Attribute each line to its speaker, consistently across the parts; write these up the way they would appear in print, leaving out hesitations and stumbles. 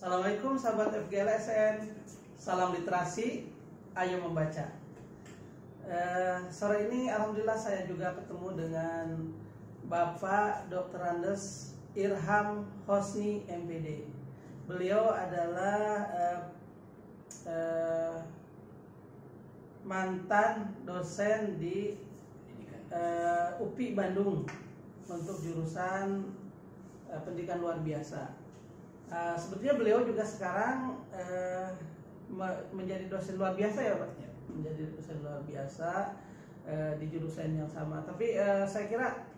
Speaker 1: Assalamualaikum sahabat FGLSN, salam literasi, ayo membaca. Sore ini alhamdulillah saya juga ketemu dengan Bapak Dr. Andes Irham Hosni MPD. Beliau adalah mantan dosen di UPI Bandung untuk jurusan pendidikan luar biasa. Sebetulnya beliau juga sekarang menjadi dosen luar biasa ya Pak? Ya, menjadi dosen luar biasa di jurusan yang sama. Tapi saya kira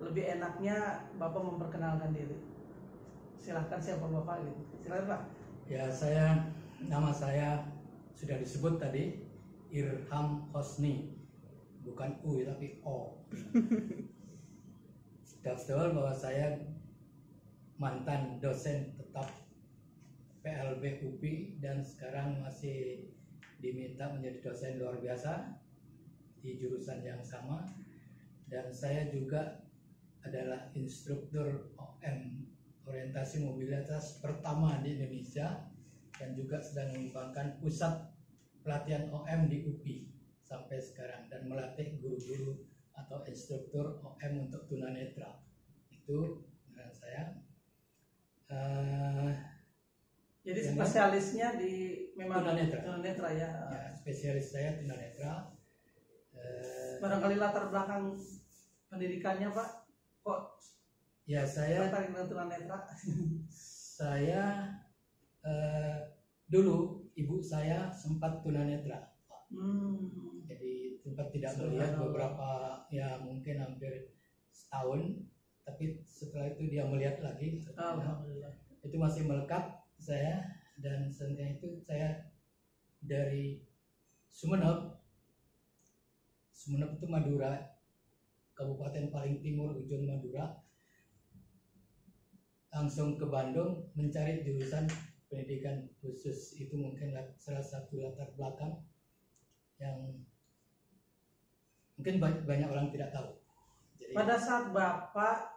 Speaker 1: lebih enaknya Bapak memperkenalkan diri. Silahkan, siapa Bapak gitu. Silahkan Pak.
Speaker 2: Ya, nama saya sudah disebut tadi, Irham Hosni, bukan U tapi O. Betul bahwa saya mantan dosen tetap PLB UPI dan sekarang masih diminta menjadi dosen luar biasa di jurusan yang sama, dan saya juga adalah instruktur OM, orientasi mobilitas pertama di Indonesia, dan juga sedang mengembangkan pusat pelatihan OM di UPI sampai sekarang dan melatih guru-guru atau instruktur OM untuk tunanetra. Itu saya.
Speaker 1: Jadi spesialisnya di memang tunanetra ya.
Speaker 2: Ya, spesialis saya tunanetra.
Speaker 1: Barangkali latar belakang pendidikannya Pak, kok
Speaker 2: ya saya
Speaker 1: tertarik dengan tunanetra?
Speaker 2: Saya dulu ibu saya sempat tunanetra. Jadi sempat tidak melihat beberapa, ya mungkin hampir setahun, tapi setelah itu dia melihat lagi.
Speaker 1: Alhamdulillah.
Speaker 2: Itu masih melekat saya, dan setelah itu saya dari Sumeneb itu Madura, kabupaten paling timur ujung Madura, langsung ke Bandung mencari jurusan pendidikan khusus. Itu mungkin salah satu latar belakang yang mungkin banyak orang tidak tahu. Jadi,
Speaker 1: pada saat Bapak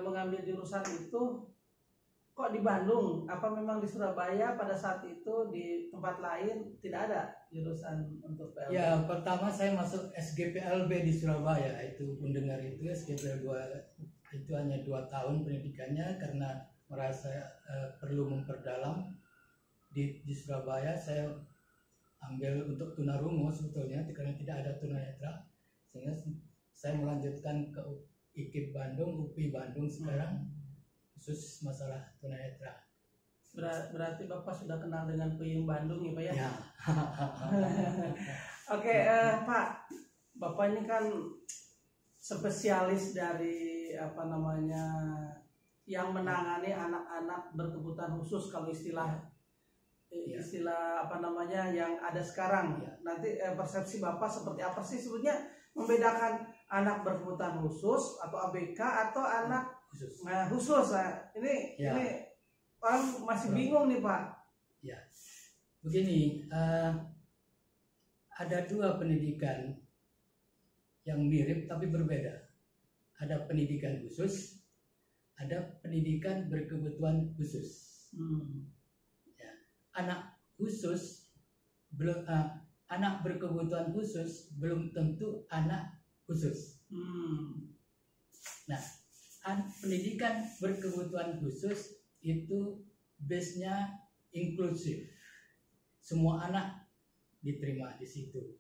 Speaker 1: mengambil jurusan itu kok di Bandung? Apa memang di Surabaya pada saat itu di tempat lain tidak ada jurusan untuk PLB?
Speaker 2: Ya, pertama saya masuk SGPLB di Surabaya. Itu pendengar itu SGPLB itu hanya 2 tahun pendidikannya, karena merasa perlu memperdalam di Surabaya. Saya ambil untuk tunarungu sebetulnya karena tidak ada tunanetra, sehingga saya melanjutkan ke IKIP Bandung, UPI Bandung sekarang, khusus masalah tunanetra.
Speaker 1: Berarti Bapak sudah kenal dengan Puyeng Bandung ya Pak ya?
Speaker 2: Ya.
Speaker 1: Oke, Pak, Bapak ini kan spesialis dari yang menangani anak-anak berkebutuhan khusus, kalau istilah yang ada sekarang. Nanti persepsi Bapak seperti apa sih sebetulnya membedakan anak berkebutuhan khusus atau ABK atau anak khusus? Ini orang masih bingung nih Pak.
Speaker 2: Ya, begini, ada 2 pendidikan yang mirip tapi berbeda. Ada pendidikan khusus, ada pendidikan berkebutuhan khusus. Ya, anak khusus belum, anak berkebutuhan khusus belum tentu anak khusus. Nah, pendidikan berkebutuhan khusus itu base-nya inklusif. Semua anak diterima di situ.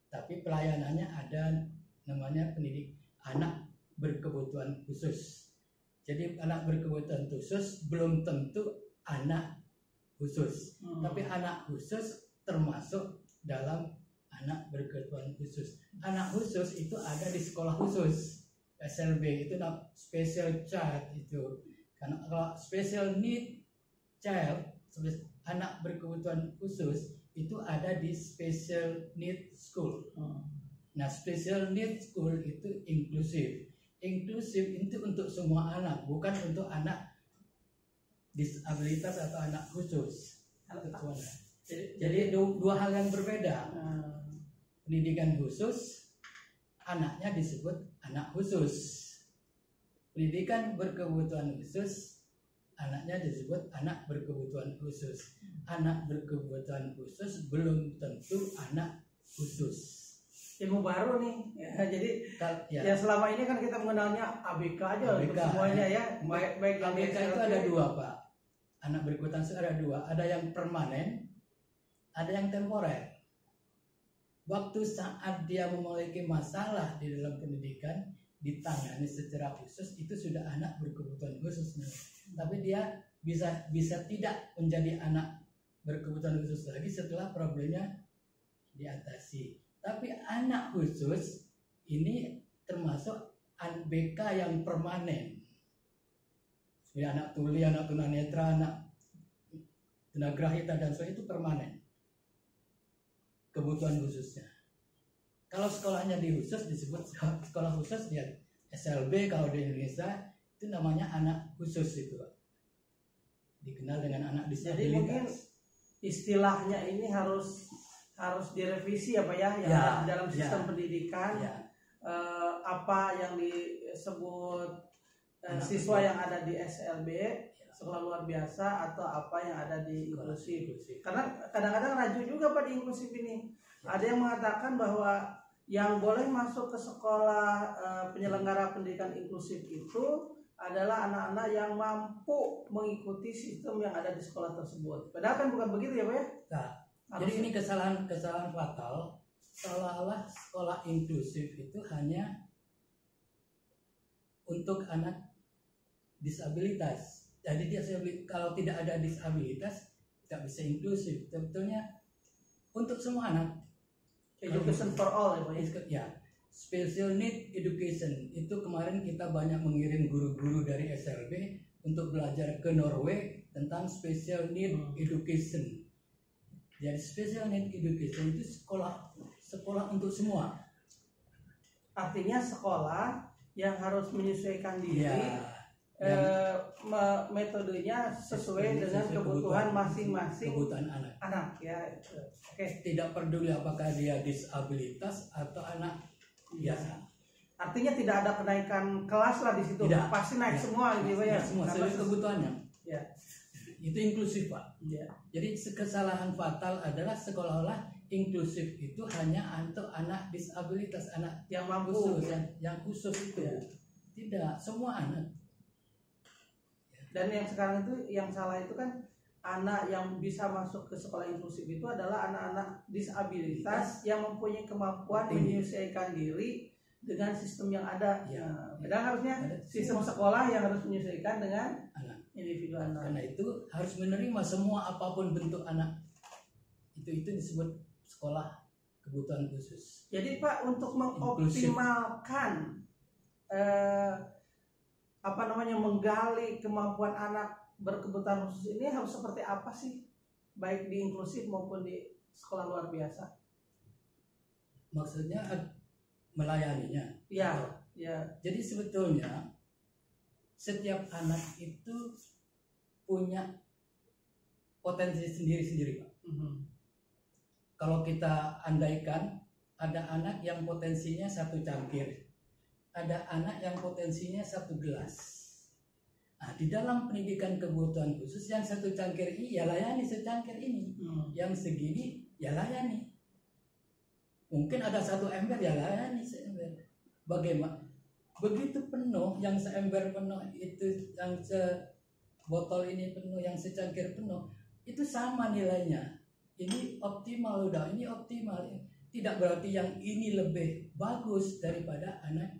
Speaker 2: Tapi pelayanannya ada namanya pendidik anak berkebutuhan khusus. Jadi anak berkebutuhan khusus belum tentu anak khusus. Tapi anak khusus termasuk dalam anak berkebutuhan khusus. Anak khusus itu ada di sekolah khusus, SLB itu special child itu. Karena kalau special need child, anak berkebutuhan khusus itu ada di special need school. Nah, special need school itu inklusif. Inklusif itu untuk semua anak, bukan untuk anak disabilitas atau anak khusus. Jadi 2 hal yang berbeda. Pendidikan khusus, anaknya disebut anak khusus. Pendidikan berkebutuhan khusus, anaknya disebut anak berkebutuhan khusus. Anak berkebutuhan khusus belum tentu anak khusus.
Speaker 1: Ilmu baru nih ya, jadi
Speaker 2: Ya.
Speaker 1: ya selama ini kan kita mengenalnya ABK aja untuk semuanya ya, baik yang
Speaker 2: ABK itu ada dua, Pak. Anak berkebutuhan khusus ada dua, ada yang permanen, ada yang temporer. Waktu saat dia memiliki masalah di dalam pendidikan ditangani secara khusus, itu sudah anak berkebutuhan khusus. Tapi dia bisa tidak menjadi anak berkebutuhan khusus lagi setelah problemnya diatasi. Tapi anak khusus ini termasuk ABK yang permanen. Ya, anak tuli, anak tunanetra, anak tunagrahita dan sebagainya itu permanen kebutuhan khususnya. Kalau sekolahnya di khusus disebut sekolah khusus, dia SLB kalau di Indonesia itu namanya anak khusus itu, dikenal dengan anak disabilitas.
Speaker 1: Jadi mungkin istilahnya ini harus direvisi ya Pak ya, yang
Speaker 2: Ya,
Speaker 1: ada di dalam sistem
Speaker 2: ya.
Speaker 1: pendidikan.
Speaker 2: Ya.
Speaker 1: Apa yang disebut
Speaker 2: Anak
Speaker 1: siswa
Speaker 2: khusus.
Speaker 1: yang ada di SLB, sekolah luar biasa, atau apa yang ada di inklusif. Karena kadang-kadang rancu juga Pak di inklusif ini. Ada yang mengatakan bahwa yang boleh masuk ke sekolah penyelenggara pendidikan inklusif itu adalah anak-anak yang mampu mengikuti sistem yang ada di sekolah tersebut. Padahal kan bukan begitu ya Pak ya?
Speaker 2: Nah, jadi ini kesalahan fatal, seolah-olah sekolah inklusif itu hanya untuk anak disabilitas. Jadi dia kalau tidak ada disabilitas tidak bisa inklusif. Sebetulnya untuk semua anak.
Speaker 1: Education for all ya Pak ya?
Speaker 2: Ya, special need education itu kemarin kita banyak mengirim guru-guru dari SLB untuk belajar ke Norway tentang special need education. Jadi special need education itu sekolah untuk semua.
Speaker 1: Artinya sekolah yang harus menyesuaikan diri, metodenya sesuai dengan kebutuhan masing-masing
Speaker 2: kebutuhan anak
Speaker 1: ya. Oke.
Speaker 2: Tidak peduli apakah dia disabilitas atau anak biasa.
Speaker 1: Artinya tidak ada kenaikan kelas lah di situ.
Speaker 2: Tidak.
Speaker 1: Pasti naik semua gitu ya.
Speaker 2: Semua sesuai kebutuhannya.
Speaker 1: Ya.
Speaker 2: Itu inklusif, Pak.
Speaker 1: Ya.
Speaker 2: Jadi kesalahan fatal adalah sekolah-olah inklusif itu hanya untuk anak disabilitas, anak
Speaker 1: yang mampu,
Speaker 2: khusus, yang khusus itu. Ya. Tidak, semua anak.
Speaker 1: Dan yang sekarang itu yang salah itu kan anak yang bisa masuk ke sekolah inklusif itu adalah anak-anak disabilitas yang mempunyai kemampuan menyesuaikan diri dengan sistem yang ada.
Speaker 2: Ya.
Speaker 1: Padahal harusnya sistem sekolah yang harus menyesuaikan dengan anak, individu anak.
Speaker 2: Karena itu harus menerima semua apapun bentuk anak. Itu disebut sekolah kebutuhan khusus.
Speaker 1: Jadi Pak, untuk mengoptimalkan menggali kemampuan anak berkebutuhan khusus ini harus seperti apa sih, baik di inklusif maupun di sekolah luar biasa?
Speaker 2: Maksudnya melayaninya.
Speaker 1: Ya.
Speaker 2: Jadi sebetulnya setiap anak itu punya potensi sendiri-sendiri, Pak. Kalau kita andaikan ada anak yang potensinya 1 cangkir, ada anak yang potensinya 1 gelas. Nah, di dalam pendidikan kebutuhan khusus yang 1 cangkir ini ya layani secangkir ini, yang segini ya layani. Mungkin ada 1 ember ya layani seember. Bagaimana? Begitu penuh, yang seember penuh itu, yang sebotol ini penuh, yang secangkir penuh, itu sama nilainya. Ini optimal udah, ini optimal. Tidak berarti yang ini lebih bagus daripada anak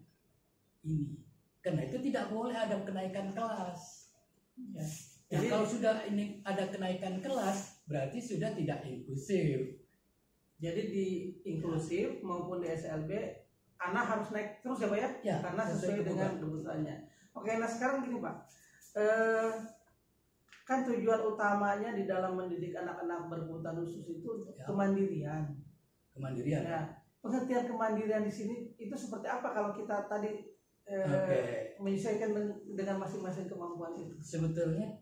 Speaker 2: ini. Karena itu tidak boleh ada kenaikan kelas. Ya. Jadi kalau sudah ini ada kenaikan kelas, berarti sudah tidak inklusif.
Speaker 1: Jadi di inklusif maupun di SLB, anak harus naik terus ya Pak ya?
Speaker 2: Ya,
Speaker 1: karena sesuai dengan kebutuhannya. Oke, nah sekarang gini Pak, kan tujuan utamanya di dalam mendidik anak-anak berkebutuhan khusus itu untuk kemandirian.
Speaker 2: Kemandirian.
Speaker 1: Ya, pengertian kemandirian di sini itu seperti apa kalau kita tadi menyesuaikan dengan masing-masing kemampuan itu?
Speaker 2: Sebetulnya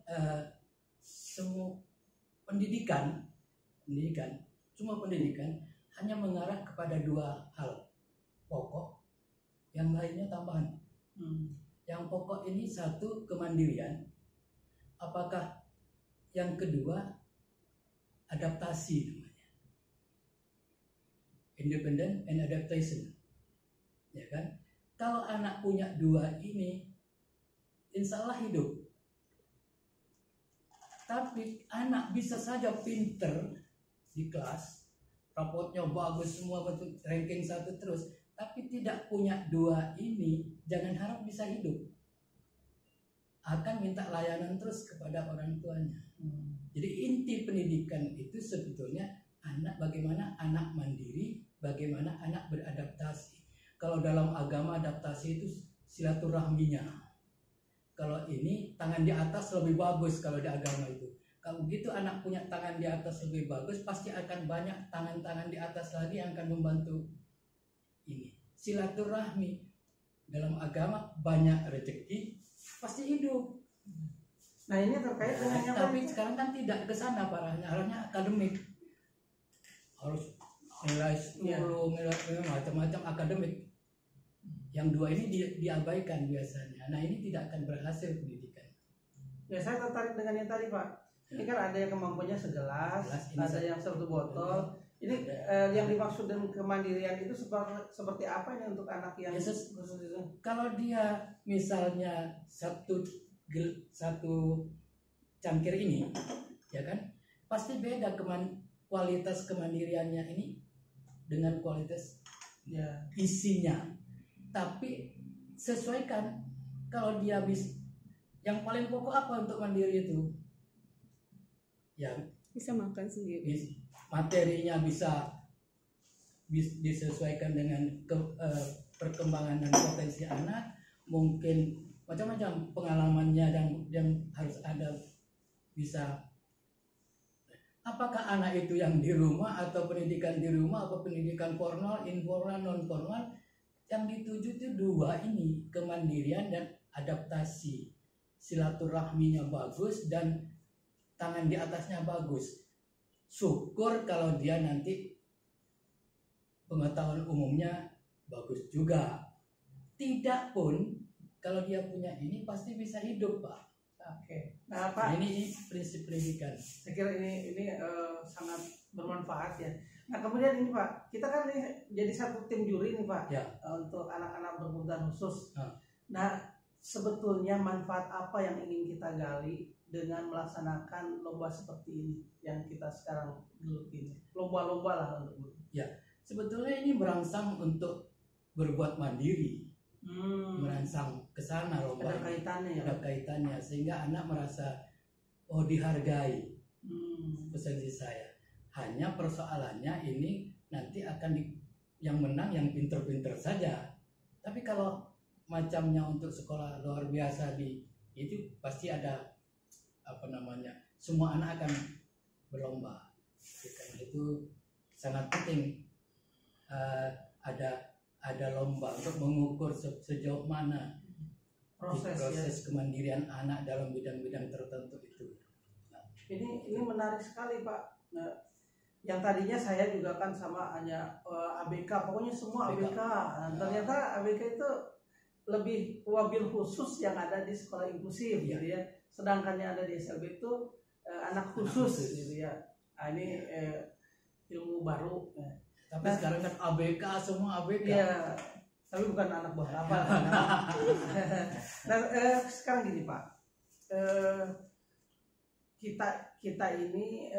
Speaker 2: semua pendidikan hanya mengarah kepada 2 hal pokok, yang lainnya tambahan. Yang pokok ini 1 kemandirian, apakah yang kedua adaptasi namanya, independent and adaptation, ya kan? Kalau anak punya dua ini, insya Allah hidup. Tapi anak bisa saja pinter di kelas, rapotnya bagus semua, betul ranking 1 terus, tapi tidak punya dua ini, jangan harap bisa hidup. Akan minta layanan terus kepada orang tuanya. Jadi inti pendidikan itu sebetulnya bagaimana anak mandiri, bagaimana anak beradaptasi. Kalau dalam agama adaptasi itu silaturahminya. Kalau ini tangan di atas lebih bagus kalau di agama itu. Kalau begitu anak punya tangan di atas lebih bagus, pasti akan banyak tangan-tangan di atas lagi yang akan membantu ini. Silaturahmi dalam agama banyak rezeki, pasti hidup.
Speaker 1: Nah ini terkait dengan yang
Speaker 2: tapi sekarang kan tidak ke sana parahnya, harusnya akademik. Harus nilai 10, nilai macam-macam akademik. Yang dua ini diabaikan biasanya. Nah ini tidak akan berhasil pendidikan.
Speaker 1: Ya saya tertarik dengan yang tadi Pak. Ini kan ada yang kemampuannya segelas, ada yang satu botol. Ini yang dimaksud dengan kemandirian itu seperti apa ini untuk anak yang khusus itu?
Speaker 2: Kalau dia misalnya satu cangkir ini, ya kan, pasti beda kualitas kemandiriannya ini dengan kualitas isinya. Tapi sesuaikan. Kalau dia yang paling pokok apa untuk mandiri itu? Ya
Speaker 3: bisa makan sendiri.
Speaker 2: Materinya bisa disesuaikan dengan perkembangan dan potensi anak, mungkin macam-macam pengalamannya dan harus ada bisa. Apakah anak itu yang di rumah atau pendidikan di rumah atau pendidikan formal, informal, non formal? Yang dituju itu dua ini, kemandirian dan adaptasi. Silaturahminya bagus dan tangan di atasnya bagus. Syukur kalau dia nanti pengetahuan umumnya bagus juga. Tidak pun kalau dia punya ini pasti bisa hidup, Pak.
Speaker 1: Oke. Nah, Pak,
Speaker 2: ini prinsip pendidikan.
Speaker 1: Saya kira ini sangat bermanfaat ya. Nah, kemudian ini Pak, kita kan ini jadi satu tim juri nih Pak,
Speaker 2: ya,
Speaker 1: untuk anak-anak berkebutuhan khusus. Nah, sebetulnya manfaat apa yang ingin kita gali dengan melaksanakan lomba seperti ini yang kita sekarang geluti ini? Lomba-lomba lah untuk.
Speaker 2: Ya, sebetulnya ini merangsang untuk berbuat mandiri. Merangsang ke sana lomba.
Speaker 1: Ada kaitannya ya.
Speaker 2: Ada kaitannya sehingga anak merasa dihargai. Pesan saya. Hanya persoalannya ini nanti akan yang menang yang pinter-pinter saja. Tapi kalau macamnya untuk sekolah luar biasa itu pasti ada semua anak akan berlomba. Karena itu sangat penting ada lomba untuk mengukur sejauh mana proses kemandirian anak dalam bidang-bidang tertentu itu.
Speaker 1: Nah, ini menarik sekali Pak. Nah, yang tadinya saya juga kan sama hanya ABK, pokoknya semua ABK. Nah, ternyata ABK itu lebih wabil khusus yang ada di sekolah inklusif gitu ya. Sedangkan yang ada di SLB itu anak khusus gitu ya. Nah, ini ilmu baru.
Speaker 2: Tapi sekarang kan ABK, semua ABK.
Speaker 1: Iya, tapi bukan anak buah kapal. Nah, sekarang gini Pak, kita ini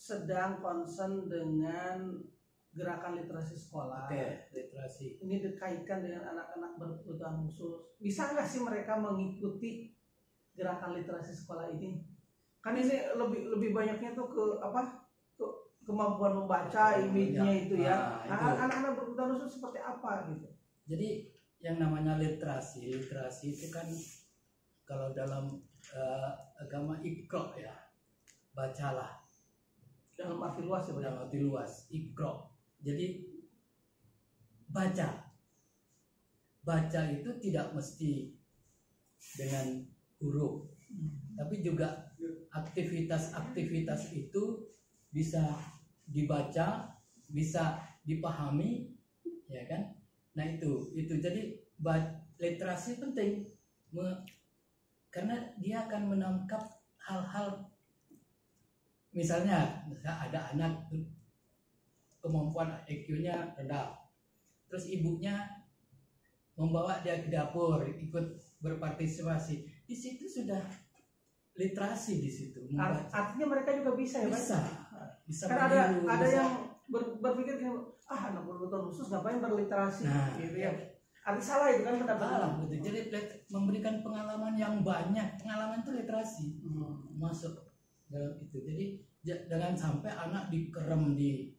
Speaker 1: sedang concern dengan gerakan literasi sekolah.
Speaker 2: Literasi.
Speaker 1: Ini dikaitkan dengan anak-anak berkebutuhan khusus. Bisa nggak sih mereka mengikuti gerakan literasi sekolah ini? Kan ini lebih banyaknya tuh ke kemampuan membaca, image-nya itu ya. Anak-anak berkebutuhan khusus seperti apa gitu?
Speaker 2: Jadi yang namanya literasi itu kan kalau dalam agama Iqra ya, bacalah.
Speaker 1: Dalam arti luas ya,
Speaker 2: dalam arti luas, Iqra. Jadi baca itu tidak mesti dengan huruf, tapi juga aktivitas itu bisa dibaca, bisa dipahami, ya kan? Nah itu jadi literasi penting, karena dia akan menangkap hal-hal, misalnya ada anak kemampuan IQ-nya rendah, terus ibunya membawa dia ke dapur ikut berpartisipasi, di situ sudah literasi di situ.
Speaker 1: Artinya mereka juga bisa ya,
Speaker 2: bisa
Speaker 1: kan ada yang berpikir anak berkebutuhan khusus ngapain berliterasi, gitu ya. Arti salah itu kan pendapat.
Speaker 2: Salah, betul. Jadi memberikan pengalaman yang banyak, pengalaman itu literasi masuk dalam itu. Jadi jangan sampai anak dikerem di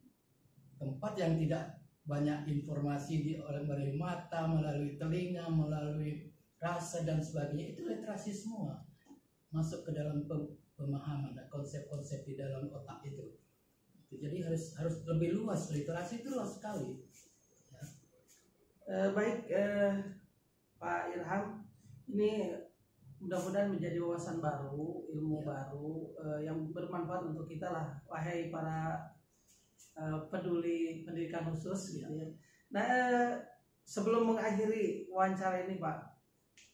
Speaker 2: tempat yang tidak banyak informasi melalui mata, melalui telinga, melalui rasa dan sebagainya. Itu literasi semua masuk ke dalam pemahaman dan konsep-konsep di dalam otak itu. Jadi harus lebih luas, literasi itu luas sekali.
Speaker 1: Baik, Pak Irham, ini mudah-mudahan menjadi wawasan baru, ilmu baru yang bermanfaat untuk kita lah, wahai para peduli pendidikan khusus, gitu ya. Nah, sebelum mengakhiri wawancara ini, Pak,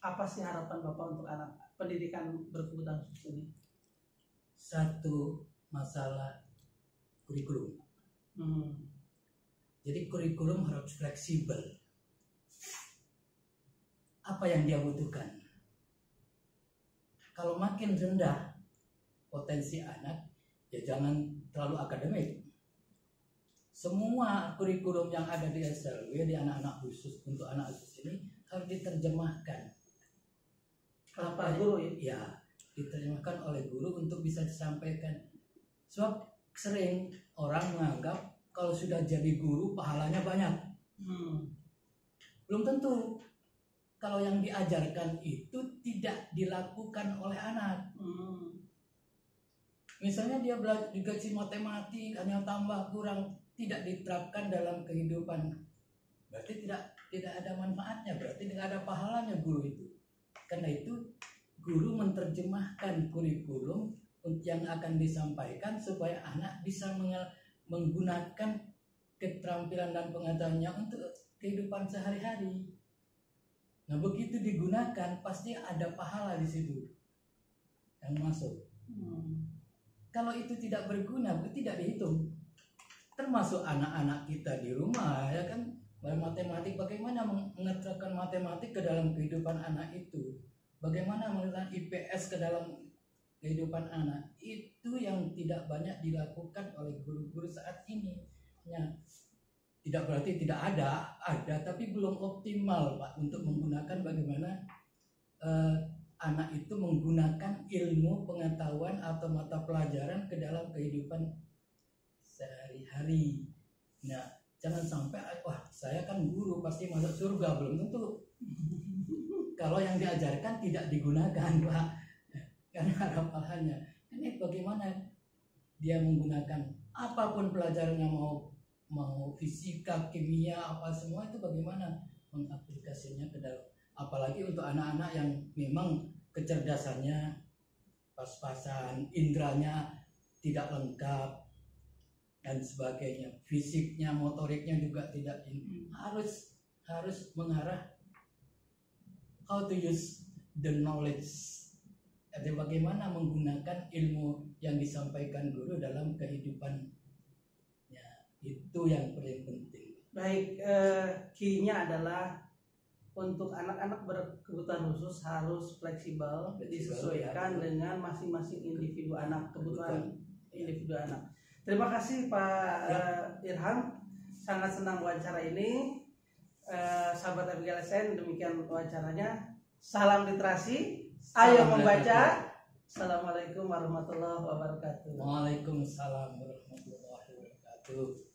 Speaker 1: apa sih harapan Bapak untuk anak pendidikan berkebutuhan khusus ini?
Speaker 2: Satu, masalah kurikulum. Jadi kurikulum harus fleksibel. Apa yang dia butuhkan? Kalau makin rendah potensi anak, ya jangan terlalu akademik. Semua kurikulum yang ada di SLW, di anak-anak khusus, untuk anak khusus ini harus diterjemahkan.
Speaker 1: Apa guru ya?
Speaker 2: Ya, diterjemahkan oleh guru untuk bisa disampaikan. Sebab sering orang menganggap kalau sudah jadi guru pahalanya banyak. Belum tentu. Kalau yang diajarkan itu tidak dilakukan oleh anak. Misalnya dia belajar digaji matematik, hanya tambah kurang, tidak diterapkan dalam kehidupan, berarti tidak ada manfaatnya, berarti tidak ada pahalanya guru itu. Karena itu guru menerjemahkan kurikulum yang akan disampaikan supaya anak bisa menggunakan keterampilan dan pengetahuannya untuk kehidupan sehari-hari. Nah, begitu digunakan pasti ada pahala di situ yang masuk. Kalau itu tidak berguna, tidak dihitung. Termasuk anak-anak kita di rumah, ya kan, matematik, bagaimana mengeterapkan matematik ke dalam kehidupan anak itu, bagaimana mengeterapkan IPS ke dalam kehidupan anak, itu yang tidak banyak dilakukan oleh guru-guru saat ini. Ya, tidak berarti tidak ada, tapi belum optimal, Pak, untuk menggunakan bagaimana anak itu menggunakan ilmu, pengetahuan atau mata pelajaran ke dalam kehidupan sehari-hari. Nah, jangan sampai wah saya kan guru pasti masuk surga, belum tentu. Kalau yang diajarkan tidak digunakan, Pak, karena ada pahalanya. Ini bagaimana dia menggunakan apapun pelajarannya, mau fisika, kimia, apa semua itu bagaimana mengaplikasinya ke dalam, apalagi untuk anak-anak yang memang kecerdasannya pas-pasan, indranya tidak lengkap dan sebagainya, fisiknya, motoriknya juga tidak harus mengarah how to use the knowledge. Jadi bagaimana menggunakan ilmu yang disampaikan guru dalam kehidupan. Itu yang paling penting.
Speaker 1: Baik, key-nya adalah untuk anak-anak berkebutuhan khusus harus fleksibel, disesuaikan dengan masing-masing individu anak, kebutuhan individu anak. Terima kasih Pak Irham, sangat senang wawancara ini. Sahabat FGLSN, demikian wawancaranya. Salam literasi, ayo membaca. Assalamualaikum warahmatullahi wabarakatuh.
Speaker 2: Waalaikumsalam warahmatullahi wabarakatuh.